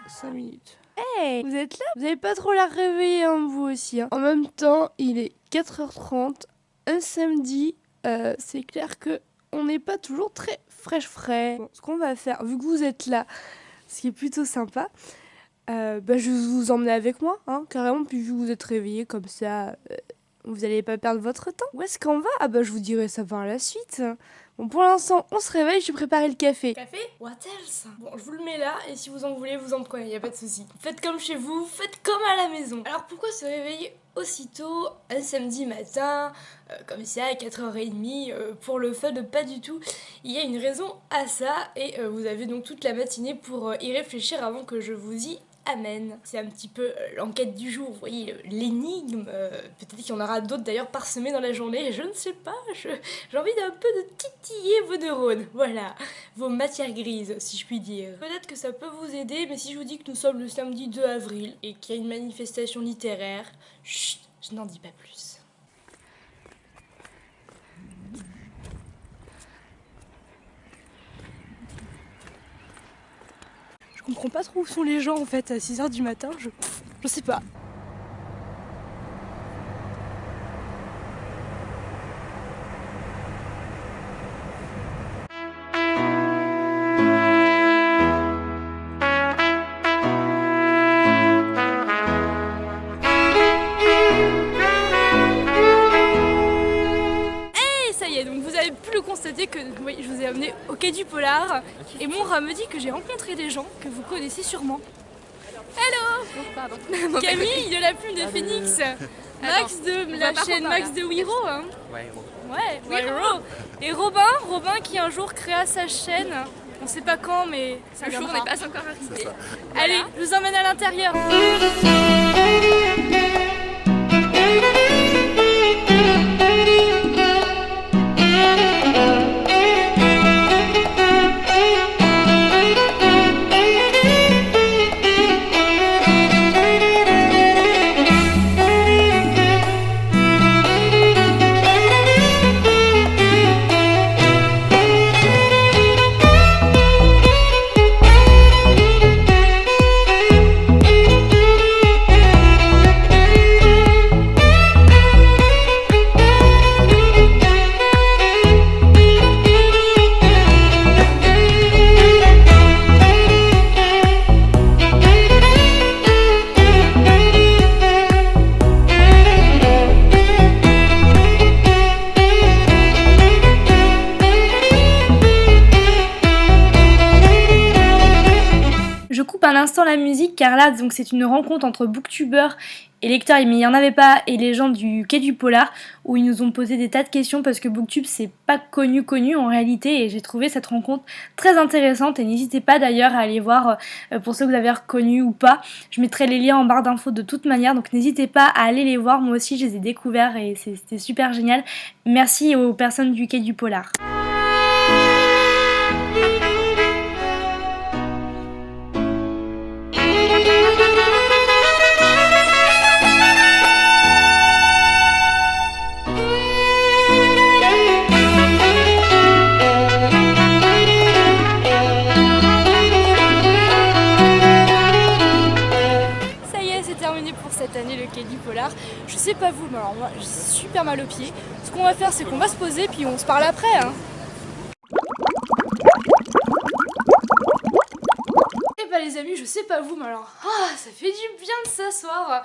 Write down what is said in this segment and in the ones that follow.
5 minutes. Hey, vous êtes là? Vous avez pas trop l'air réveillé, hein, vous aussi. Hein. En même temps, il est 4h30, un samedi. C'est clair que on n'est pas toujours très fraîche. Bon, ce qu'on va faire, vu que vous êtes là, ce qui est plutôt sympa, je vais vous emmener avec moi, hein, carrément, puis vu que vous êtes réveillé comme ça, vous n'allez pas perdre votre temps. Où est-ce qu'on va? Ah bah je vous dirai ça par la suite. Bon, pour l'instant, on se réveille, je vais préparer le café. Café? What else? Bon, je vous le mets là, et si vous en voulez, vous en prenez, y a pas de souci. Faites comme chez vous, faites comme à la maison. Alors pourquoi se réveiller aussitôt un samedi matin, comme ça, à 4h30, pour le fun? Pas du tout. Il y a une raison à ça, et vous avez donc toute la matinée pour y réfléchir avant que je vous y amène. C'est un petit peu l'enquête du jour, vous voyez, l'énigme. Peut-être qu'il y en aura d'autres d'ailleurs parsemées dans la journée, je ne sais pas. J'ai envie d'un peu de titiller vos neurones, voilà, vos matières grises, si je puis dire. Peut-être que ça peut vous aider, mais si je vous dis que nous sommes le samedi 2 avril et qu'il y a une manifestation littéraire, chut, je n'en dis pas plus. Je comprends pas trop où sont les gens en fait à 6h du matin, je sais pas. Donc vous avez pu le constater que oui, je vous ai amené au quai du Polar et mon rat me dit que j'ai rencontré des gens que vous connaissez sûrement. Hello. Oh, pardon. Camille de la plume de Phoenix, Max de la chaîne Max de Wiro, hein. Ouais, Wiro. Et Robin qui un jour créa sa chaîne, on sait pas quand mais ça le jour viendra. n'est pas encore arrivé. Allez, je vous emmène à l'intérieur. Je coupe à l'instant la musique car là donc c'est une rencontre entre booktubeurs et lecteurs, mais il n'y en avait pas, et les gens du quai du Polar où ils nous ont posé des tas de questions parce que Booktube c'est pas connu en réalité, et j'ai trouvé cette rencontre très intéressante et n'hésitez pas d'ailleurs à aller voir pour ceux que vous avez reconnus ou pas. Je mettrai les liens en barre d'infos de toute manière, donc n'hésitez pas à aller les voir, moi aussi je les ai découverts et c'était super génial. Merci aux personnes du quai du Polar. Pour cette année le quai du Polar. Je sais pas vous, mais alors moi j'ai super mal aux pieds. Ce qu'on va faire c'est qu'on va se poser puis on se parle après, hein. Et bah les amis, je sais pas vous, mais alors ça fait du bien de s'asseoir.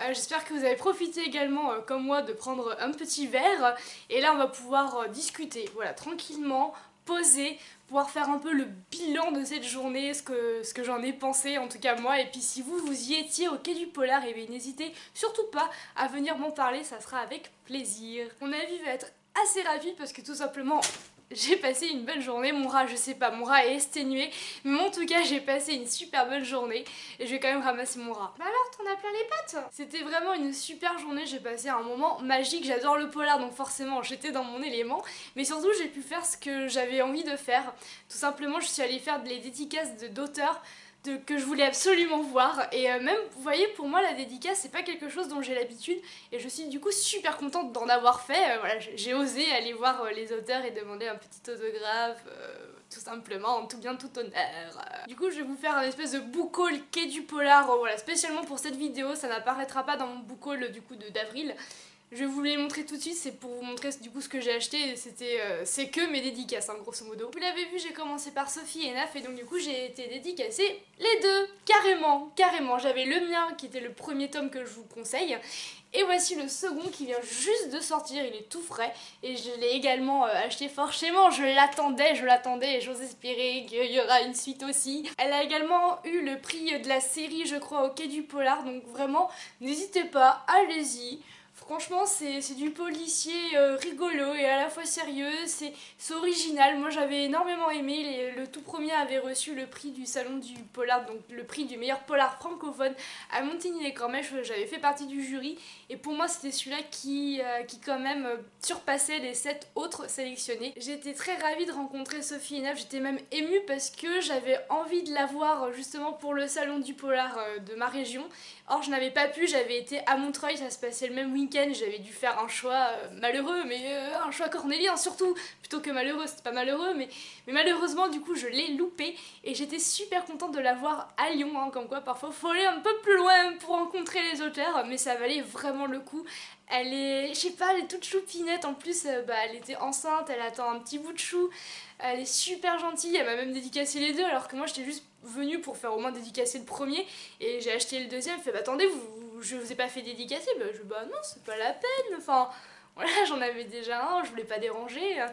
J'espère que vous avez profité également comme moi de prendre un petit verre, et là on va pouvoir discuter, voilà, tranquillement, poser, pouvoir faire un peu le bilan de cette journée, ce que j'en ai pensé, en tout cas moi. Et puis si vous y étiez au quai du Polar, et bien n'hésitez surtout pas à venir m'en parler, ça sera avec plaisir. Mon avis va être assez rapide parce que tout simplement j'ai passé une bonne journée. Mon rat, je sais pas, mon rat est exténué, mais en tout cas j'ai passé une super bonne journée et je vais quand même ramasser mon rat. Bah alors, t'en as plein les pattes. C'était vraiment une super journée, j'ai passé un moment magique. J'adore le polar donc forcément j'étais dans mon élément, mais surtout j'ai pu faire ce que j'avais envie de faire. Tout simplement je suis allée faire des dédicaces d'auteurs que je voulais absolument voir, et même vous voyez, pour moi la dédicace c'est pas quelque chose dont j'ai l'habitude, et je suis du coup super contente d'en avoir fait. Voilà, j'ai osé aller voir les auteurs et demander un petit autographe, tout simplement, en tout bien, tout honneur. Du coup, je vais vous faire un espèce de book haul quai du polar, voilà, spécialement pour cette vidéo, ça n'apparaîtra pas dans mon book haul du coup d'avril. Je vais vous les montrer tout de suite, c'est pour vous montrer du coup ce que j'ai acheté, c'est que mes dédicaces hein, grosso modo. Vous l'avez vu, j'ai commencé par Sophie et Naf et donc du coup j'ai été dédicacée les deux, carrément. J'avais le mien qui était le premier tome que je vous conseille. Et voici le second qui vient juste de sortir, il est tout frais et je l'ai également acheté forcément, je l'attendais et j'ose espérer qu'il y aura une suite aussi. Elle a également eu le prix de la série je crois au Quai du Polar, donc vraiment n'hésitez pas, allez-y. Franchement, c'est du policier rigolo et à la fois sérieux, c'est original. Moi j'avais énormément aimé, le tout premier avait reçu le prix du salon du polar, donc le prix du meilleur polar francophone à Montigny-les-Cormèches, j'avais fait partie du jury et pour moi c'était celui-là qui quand même surpassait les 7 autres sélectionnés. J'étais très ravie de rencontrer Sophie et Naf, j'étais même émue parce que j'avais envie de la voir justement pour le salon du polar de ma région. Or je n'avais pas pu, j'avais été à Montreuil, ça se passait le même week-end, j'avais dû faire un choix malheureux, mais un choix cornélien surtout, plutôt que malheureux, c'était pas malheureux, mais malheureusement du coup je l'ai loupé et j'étais super contente de la voir à Lyon, hein, comme quoi parfois faut aller un peu plus loin pour rencontrer les auteurs, mais ça valait vraiment le coup. Elle est, je sais pas, elle est toute choupinette, en plus elle était enceinte, elle attend un petit bout de chou, elle est super gentille, elle m'a même dédicacé les deux alors que moi j'étais juste venue pour faire au moins dédicacer le premier et j'ai acheté le deuxième, elle fait bah attendez, je vous ai pas fait dédicacer, bah non c'est pas la peine, enfin voilà j'en avais déjà un, je voulais pas déranger,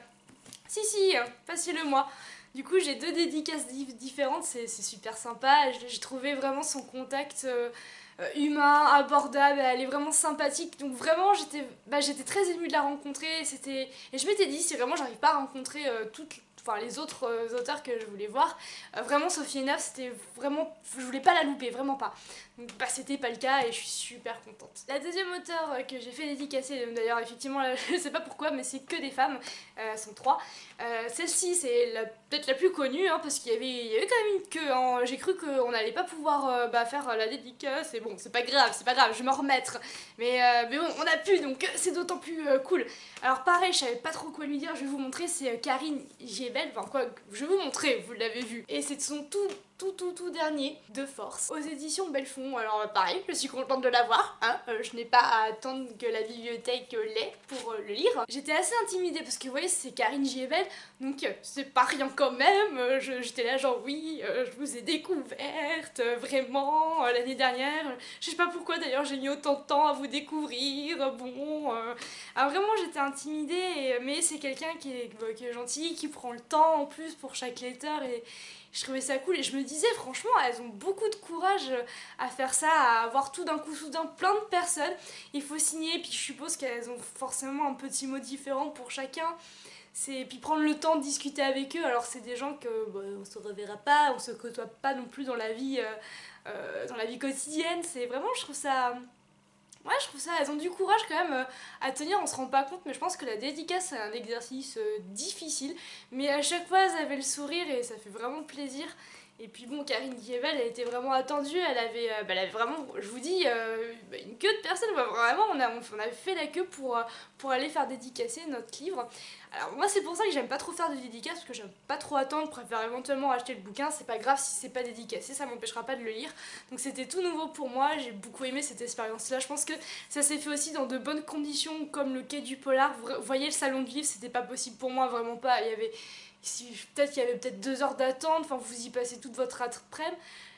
si, passez-le moi. Du coup j'ai deux dédicaces différentes, c'est super sympa, j'ai trouvé vraiment son contact humain, abordable, elle est vraiment sympathique, donc vraiment j'étais très émue de la rencontrer, et je m'étais dit si vraiment j'arrive pas à rencontrer les autres auteurs que je voulais voir, vraiment Sophie et Naf c'était vraiment, je voulais pas la louper, vraiment pas. Donc c'était pas le cas et je suis super contente. La deuxième auteure que j'ai fait dédicacer, d'ailleurs effectivement je sais pas pourquoi mais c'est que des femmes, elles sont 3. Celle-ci c'est peut-être la plus connue hein, parce qu'il y avait quand même une queue, hein. J'ai cru qu'on n'allait pas pouvoir faire la dédicace et bon c'est pas grave, je vais m'en remettre. Mais bon on a pu donc c'est d'autant plus cool. Alors pareil je savais pas trop quoi lui dire, je vais vous montrer, c'est Karine Giebel, enfin quoi, je vais vous montrer, vous l'avez vu. Et c'est son tout dernier de force aux éditions Belfond. Alors pareil, je suis contente de l'avoir, hein. Je n'ai pas à attendre que la bibliothèque l'ait pour le lire. J'étais assez intimidée parce que vous voyez c'est Karine Giebel, donc c'est pas rien quand même. J'étais là genre oui, je vous ai découverte vraiment l'année dernière. Je sais pas pourquoi d'ailleurs j'ai mis autant de temps à vous découvrir. Bon, alors vraiment j'étais intimidée, mais c'est quelqu'un qui est gentil, qui prend le temps en plus pour chaque lecteur et je trouvais ça cool et je me disais franchement elles ont beaucoup de courage à faire ça, à avoir tout d'un coup soudain plein de personnes, il faut signer puis je suppose qu'elles ont forcément un petit mot différent pour chacun, puis prendre le temps de discuter avec eux, alors c'est des gens que on se reverra pas, on se côtoie pas non plus dans la vie quotidienne, c'est vraiment je trouve ça... Ouais, je trouve ça, elles ont du courage quand même à tenir, on se rend pas compte, mais je pense que la dédicace c'est un exercice difficile, mais à chaque fois elles avaient le sourire et ça fait vraiment plaisir. Et puis bon, Karine Giebel, elle était vraiment attendue, elle avait vraiment, je vous dis, une queue de personnes, vraiment, on avait fait la queue pour aller faire dédicacer notre livre. Alors moi c'est pour ça que j'aime pas trop faire de dédicaces, parce que j'aime pas trop attendre, je préfère éventuellement acheter le bouquin, c'est pas grave si c'est pas dédicacé, ça m'empêchera pas de le lire. Donc c'était tout nouveau pour moi, j'ai beaucoup aimé cette expérience-là, je pense que ça s'est fait aussi dans de bonnes conditions, comme le quai du polar, vous voyez le salon du livre, c'était pas possible pour moi, vraiment pas, il y avait... Peut-être qu'il y avait peut-être 2 heures d'attente, enfin vous y passez toute votre après-midi.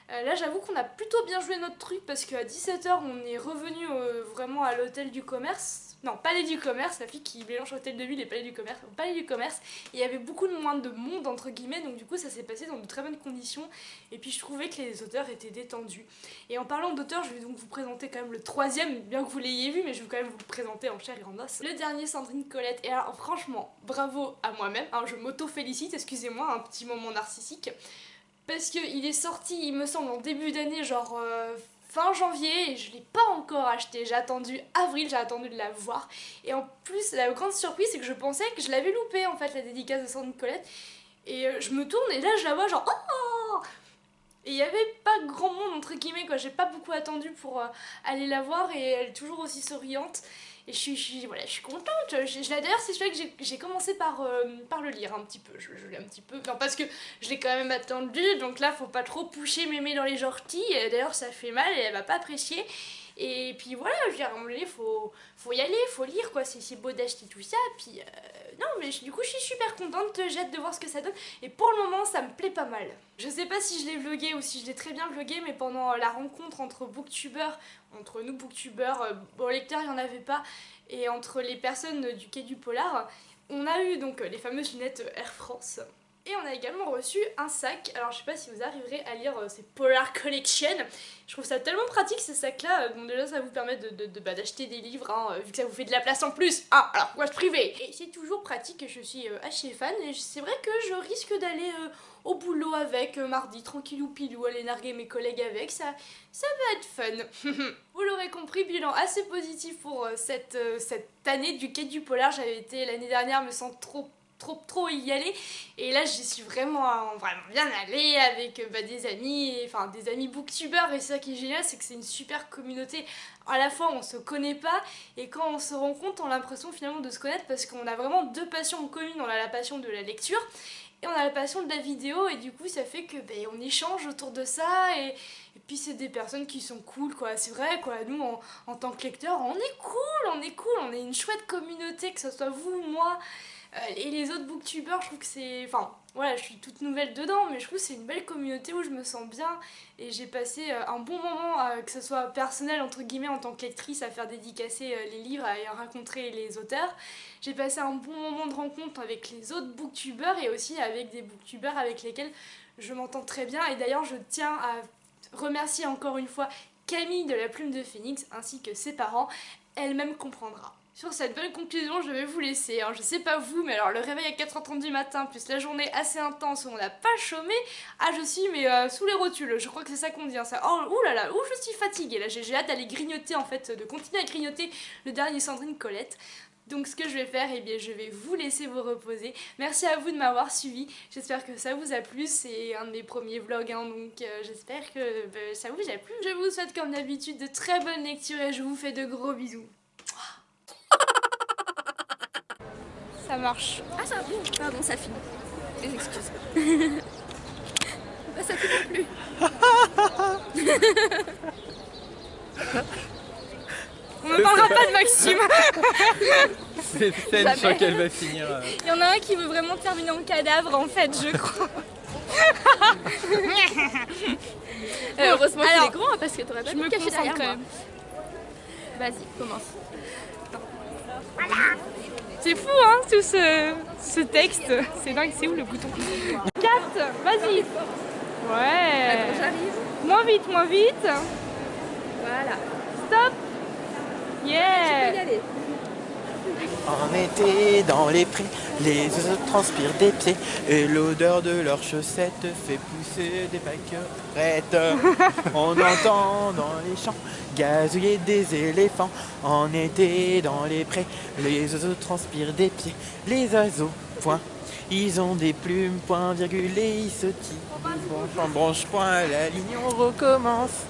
Là j'avoue qu'on a plutôt bien joué notre truc parce qu'à 17h on est revenu vraiment à l'hôtel du commerce. Non, palais du commerce, la fille qui mélange hôtel de ville et palais du commerce. Palais du commerce, et il y avait beaucoup moins de monde entre guillemets, donc du coup ça s'est passé dans de très bonnes conditions. Et puis je trouvais que les auteurs étaient détendus. Et en parlant d'auteurs, je vais donc vous présenter quand même le troisième, bien que vous l'ayez vu, mais je vais quand même vous le présenter en chair et en os. Le dernier, Sandrine Colette. Et alors franchement, bravo à moi-même, hein, je m'auto-félicite, excusez-moi, un petit moment narcissique. Parce qu'il est sorti, il me semble, en début d'année, genre fin janvier, et je l'ai pas encore acheté. J'ai attendu avril, j'ai attendu de la voir. Et en plus, la grande surprise, c'est que je pensais que je l'avais loupé, en fait, la dédicace de Sandrine Colette. Et je me tourne, et là, je la vois, genre, oh! Et il y avait pas grand monde entre guillemets quoi, j'ai pas beaucoup attendu pour aller la voir et elle est toujours aussi souriante. Et voilà, je suis contente. D'ailleurs, c'est celui que j'ai commencé par le lire un petit peu. Je l'ai un petit peu. Non, parce que je l'ai quand même attendu, donc là, faut pas trop pousser mémé dans les orties. D'ailleurs, ça fait mal et elle va pas apprécier. Et puis voilà, je veux dire, à un moment donné, faut y aller, faut lire quoi. C'est beau d'acheter tout ça. Puis non, mais du coup, je suis super contente. J'ai hâte de voir ce que ça donne. Et pour le moment, ça me plaît pas mal. Je sais pas si je l'ai vlogué ou si je l'ai très bien vlogué, mais pendant la rencontre entre booktubeurs, entre nous booktubeurs, bon, lecteurs, il y en avait pas, et entre les personnes du Quai du Polar, on a eu donc les fameuses lunettes Air France. Et on a également reçu un sac. Alors je sais pas si vous arriverez à lire ces Polar Collection. Je trouve ça tellement pratique ces sacs là. Bon déjà ça vous permet d'acheter des livres hein, vu que ça vous fait de la place en plus. Ah alors pourquoi se priver? Et c'est toujours pratique, je suis assez fan. Et c'est vrai que je risque d'aller au boulot avec mardi tranquillou pilou, aller narguer mes collègues avec. Ça va être fun. Vous l'aurez compris, bilan assez positif pour cette année du Quai du Polar. J'avais été l'année dernière me sentant trop y aller et là j'y suis vraiment bien allée avec des amis, enfin des amis booktubeurs et ça qui est génial c'est que c'est une super communauté, à la fois on se connaît pas et quand on se rencontre on a l'impression finalement de se connaître parce qu'on a vraiment deux passions en commun, on a la passion de la lecture et on a la passion de la vidéo et du coup ça fait que on échange autour de ça et puis c'est des personnes qui sont cool quoi, c'est vrai quoi, nous en tant que lecteurs on est cool, on est une chouette communauté que ce soit vous, moi et les autres booktubeurs, je trouve que c'est... Enfin, voilà, je suis toute nouvelle dedans, mais je trouve que c'est une belle communauté où je me sens bien. Et j'ai passé un bon moment, que ce soit personnel, entre guillemets, en tant que lectrice, à faire dédicacer les livres, à rencontrer les auteurs. J'ai passé un bon moment de rencontre avec les autres booktubeurs et aussi avec des booktubeurs avec lesquels je m'entends très bien. Et d'ailleurs, je tiens à remercier encore une fois Camille de la Plume de Phénix, ainsi que ses parents. Elle-même comprendra. Sur cette belle conclusion, je vais vous laisser. Je sais pas vous, mais alors le réveil à 4h30 du matin, plus la journée assez intense où on n'a pas chômé, je suis sous les rotules. Je crois que c'est ça qu'on dit. Ça. Oh, oulala, je suis fatiguée. Là, j'ai hâte d'aller grignoter, en fait, de continuer à grignoter le dernier Sandrine Colette. Donc ce que je vais faire, je vais vous laisser vous reposer. Merci à vous de m'avoir suivi. J'espère que ça vous a plu. C'est un de mes premiers vlogs, donc j'espère que ça vous a plu. Je vous souhaite comme d'habitude de très bonnes lectures et je vous fais de gros bisous. Ça marche. Ah ça, pardon, ça finit. Les excuses. Ça finit non plus. On ne parlera pas de Maxime. C'est une scène, je crois qu'elle va finir. Il y en a un qui veut vraiment terminer en cadavre en fait, je crois. Heureusement qu'il est grand parce que t'aurais pas pu me cacher derrière moi. Vas-y, commence. C'est fou hein, tout ce texte. C'est dingue, c'est où le bouton? 4, vas-y. Ouais. Attends, j'arrive. Moins vite. Voilà. Stop. Tu Yeah. peux y aller. En été, dans les prés, les oiseaux transpirent des pieds et l'odeur de leurs chaussettes fait pousser des pâquerettes. On entend dans les champs gazouiller des éléphants. En été, dans les prés, les oiseaux transpirent des pieds. Les oiseaux, point, ils ont des plumes, point, virgule, et ils se tirent. Branche en branche, point, la ligne, on recommence.